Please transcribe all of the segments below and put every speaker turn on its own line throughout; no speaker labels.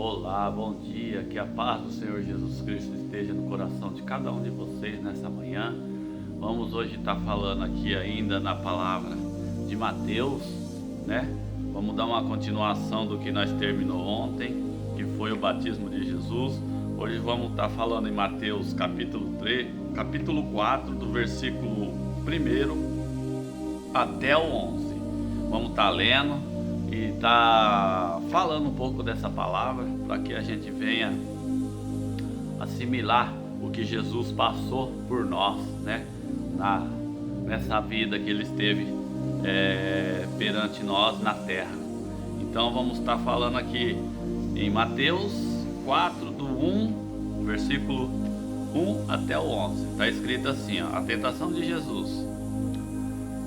Olá, bom dia, que a paz do Senhor Jesus Cristo esteja no coração de cada um de vocês nessa manhã. Vamos hoje estar falando aqui ainda na palavra de Mateus, né? Vamos dar uma continuação do que nós terminou ontem, que foi o batismo de Jesus. Hoje vamos estar falando em Mateus capítulo 4, do versículo 1 até o 11. Vamos estar lendo e tá falando um pouco dessa palavra para que a gente venha assimilar o que Jesus passou por nós, né? Nessa vida que ele esteve perante nós na terra. Então vamos estar falando aqui em Mateus 4, do 1, versículo 1 até o 11. Está escrito assim, ó, a tentação de Jesus.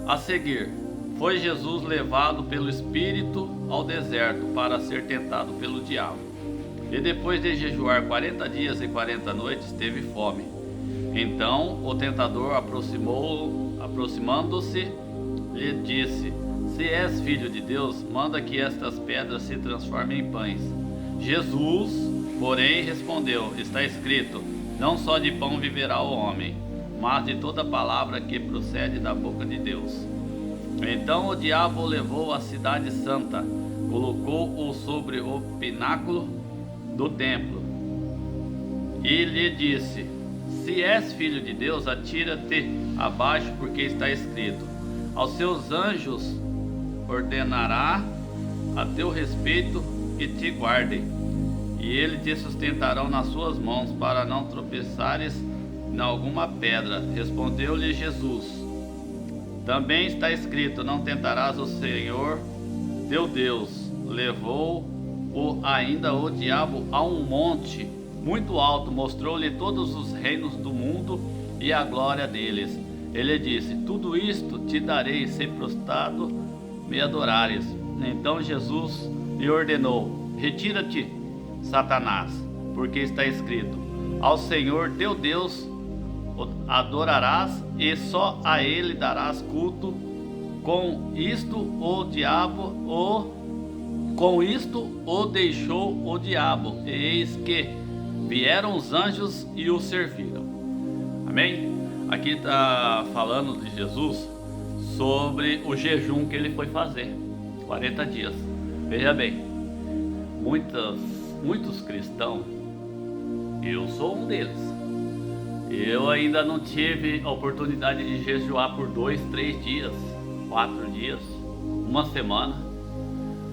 A seguir, foi Jesus levado pelo Espírito ao deserto para ser tentado pelo diabo. E depois de jejuar 40 dias e 40 noites, teve fome. Então o tentador aproximando-se, lhe disse: Se és filho de Deus, manda que estas pedras se transformem em pães. Jesus, porém, respondeu: Está escrito, não só de pão viverá o homem, mas de toda palavra que procede da boca de Deus. Então o diabo o levou à cidade santa, colocou-o sobre o pináculo do templo e lhe disse: Se és filho de Deus, atira-te abaixo, porque está escrito: Aos seus anjos ordenará a teu respeito que te guardem, e eles te sustentarão nas suas mãos, para não tropeçares em alguma pedra. Respondeu-lhe Jesus: Também está escrito: Não tentarás o Senhor teu Deus. Levou-o ainda o diabo a um monte muito alto, mostrou-lhe todos os reinos do mundo e a glória deles. Ele disse: Tudo isto te darei, se prostrado me adorares. Então Jesus lhe ordenou: Retira-te, Satanás, porque está escrito: Ao Senhor teu Deus adorarás e só a ele darás culto. Com isto o deixou o diabo, e eis que vieram os anjos e o serviram. Amém? Aqui está falando de Jesus sobre o jejum que ele foi fazer, 40 dias. Veja bem, muitos cristãos, eu sou um deles, eu ainda não tive a oportunidade de jejuar por 2, 3 dias, 4 dias, uma semana.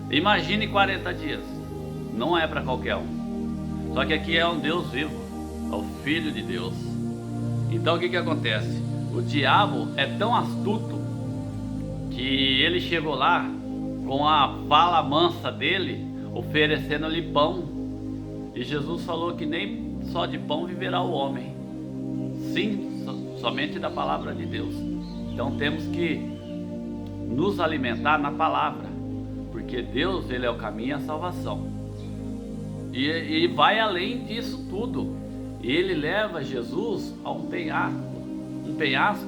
Imagine 40 dias. Não é para qualquer um. Só que aqui é um Deus vivo, é o Filho de Deus. Então o que acontece? O diabo é tão astuto que ele chegou lá com a fala mansa dele, oferecendo-lhe pão. E Jesus falou que nem só de pão viverá o homem. Sim, somente da palavra de Deus. Então temos que nos alimentar na palavra, porque Deus, ele é o caminho e a salvação. E vai além disso tudo. Ele leva Jesus a um penhasco,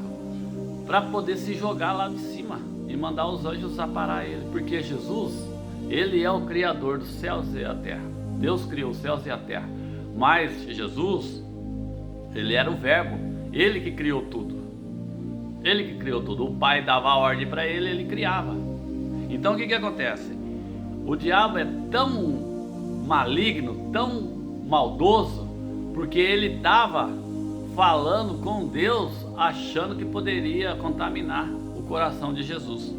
para poder se jogar lá de cima e mandar os anjos aparar ele, porque Jesus, ele é o criador dos céus e a terra. Deus criou os céus e a terra, mas Jesus, ele era o verbo, ele que criou tudo. Ele que criou tudo. O Pai dava a ordem para ele, ele criava. Então o que acontece? O diabo é tão maligno, tão maldoso, porque ele estava falando com Deus, achando que poderia contaminar o coração de Jesus.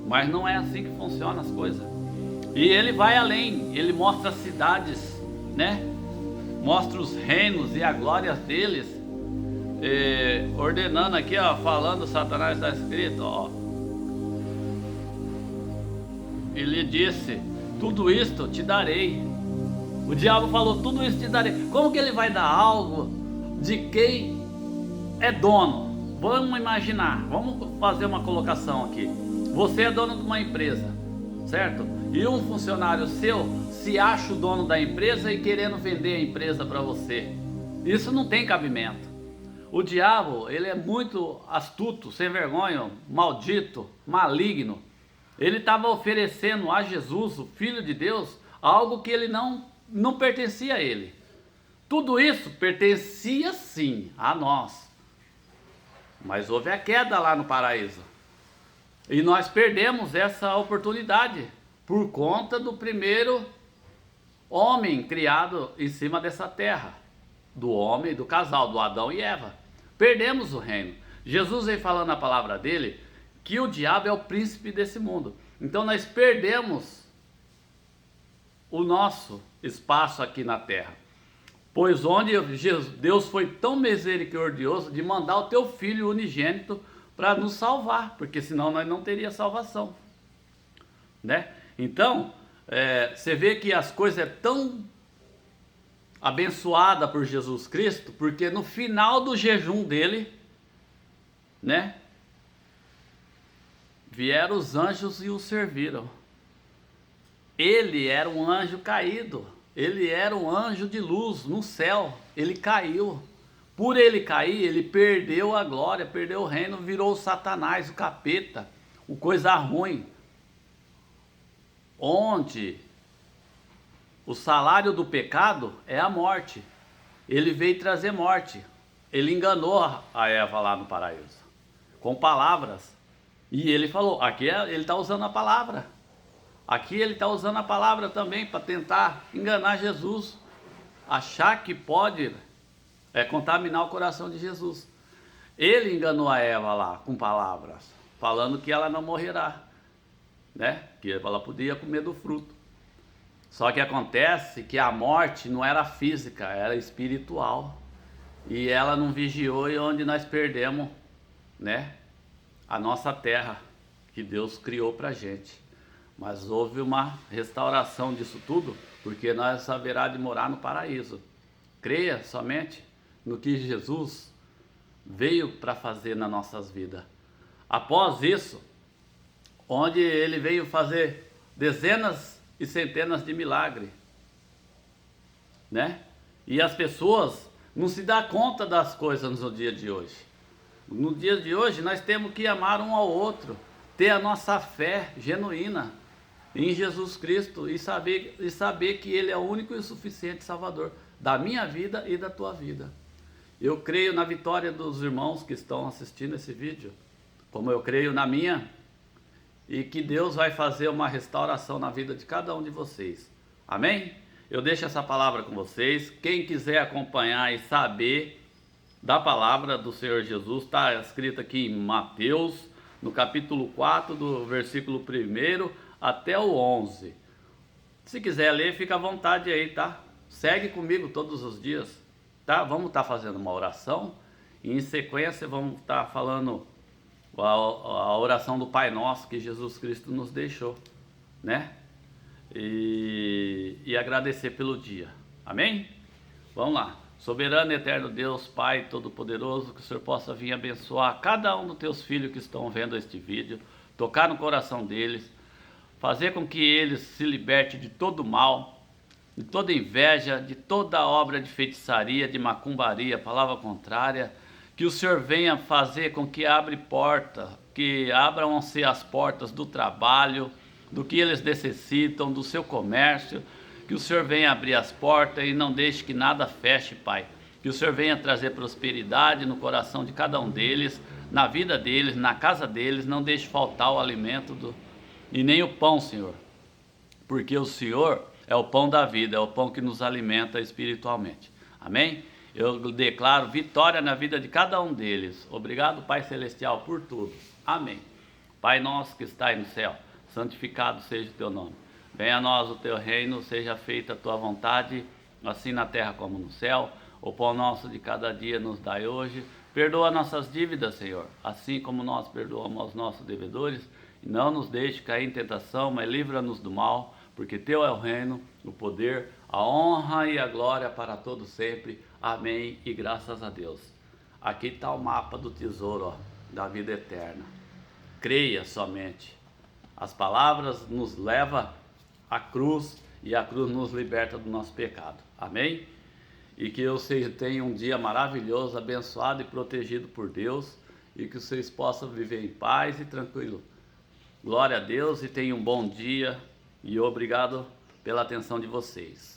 Mas não é assim que funcionam as coisas. E ele vai além, ele mostra as cidades, né? Mostra os reinos e a glória deles, ordenando aqui, ó, falando, Satanás, está escrito, ó. Ele disse: Tudo isto te darei. O diabo falou: Tudo isso te darei. Como que ele vai dar algo de quem é dono? Vamos imaginar, vamos fazer uma colocação aqui. Você é dono de uma empresa, certo? E um funcionário seu se acha o dono da empresa e querendo vender a empresa para você. Isso não tem cabimento. O diabo, ele é muito astuto, sem vergonha, maldito, maligno. Ele estava oferecendo a Jesus, o Filho de Deus, algo que ele não não pertencia a ele. Tudo isso pertencia sim a nós. Mas houve a queda lá no paraíso. E nós perdemos essa oportunidade por conta do primeiro homem criado em cima dessa terra. Do homem, do casal, do Adão e Eva. Perdemos o reino. Jesus vem falando na palavra dele que o diabo é o príncipe desse mundo. Então nós perdemos o nosso espaço aqui na terra. Pois onde Deus foi tão misericordioso de mandar o teu filho unigênito para nos salvar, porque senão nós não teríamos salvação, né? Então, você vê que as coisas é tão abençoada por Jesus Cristo, porque no final do jejum dele, né, vieram os anjos e o serviram. Ele era um anjo caído, ele era um anjo de luz no céu, ele caiu. Por ele cair, ele perdeu a glória, perdeu o reino, virou o Satanás, o capeta, o coisa ruim. Onde o salário do pecado é a morte. Ele veio trazer morte. Ele enganou a Eva lá no paraíso, com palavras. E ele falou, aqui ele está usando a palavra. Aqui ele está usando a palavra também para tentar enganar Jesus. Achar que pode contaminar o coração de Jesus. Ele enganou a Eva lá com palavras, falando que ela não morrerá, né? Que ela podia comer do fruto. Só que acontece que a morte não era física, era espiritual. E ela não vigiou, e onde nós perdemos, né, a nossa terra que Deus criou pra gente. Mas houve uma restauração disso tudo, porque nós haverá de morar no paraíso. Creia somente no que Jesus veio para fazer nas nossas vidas. Após isso, onde ele veio fazer dezenas e centenas de milagres, né? E as pessoas não se dão conta das coisas no dia de hoje. No dia de hoje nós temos que amar um ao outro, ter a nossa fé genuína em Jesus Cristo e saber que Ele é o único e suficiente Salvador da minha vida e da tua vida. Eu creio na vitória dos irmãos que estão assistindo esse vídeo, como eu creio na minha, e que Deus vai fazer uma restauração na vida de cada um de vocês. Amém? Eu deixo essa palavra com vocês. Quem quiser acompanhar e saber da palavra do Senhor Jesus, está escrito aqui em Mateus, no capítulo 4, do versículo 1 até o 11. Se quiser ler, fica à vontade aí, tá? Segue comigo todos os dias, tá? Vamos estar fazendo uma oração e em sequência vamos estar falando a oração do Pai Nosso que Jesus Cristo nos deixou, né? E agradecer pelo dia. Amém? Vamos lá. Soberano e eterno Deus, Pai Todo-Poderoso, que o Senhor possa vir abençoar cada um dos teus filhos que estão vendo este vídeo, tocar no coração deles, fazer com que eles se libertem de todo mal, de toda inveja, de toda obra de feitiçaria, de macumbaria, palavra contrária, que o Senhor venha fazer com que que abram-se as portas do trabalho, do que eles necessitam, do seu comércio, que o Senhor venha abrir as portas e não deixe que nada feche, Pai. Que o Senhor venha trazer prosperidade no coração de cada um deles, na vida deles, na casa deles, não deixe faltar o alimento e nem o pão, Senhor. Porque o Senhor é o pão da vida, é o pão que nos alimenta espiritualmente. Amém? Eu declaro vitória na vida de cada um deles. Obrigado, Pai Celestial, por tudo. Amém. Pai nosso que está aí no céu, santificado seja o teu nome. Venha a nós o teu reino, seja feita a tua vontade, assim na terra como no céu. O pão nosso de cada dia nos dai hoje. Perdoa nossas dívidas, Senhor, assim como nós perdoamos aos nossos devedores. E não nos deixe cair em tentação, mas livra-nos do mal, porque teu é o reino, o poder, a honra e a glória para todos sempre. Amém e graças a Deus. Aqui está o mapa do tesouro, ó, da vida eterna. Creia somente. As palavras nos levam à cruz e a cruz nos liberta do nosso pecado. Amém? E que vocês tenham um dia maravilhoso, abençoado e protegido por Deus, e que vocês possam viver em paz e tranquilo. Glória a Deus e tenham um bom dia e obrigado pela atenção de vocês.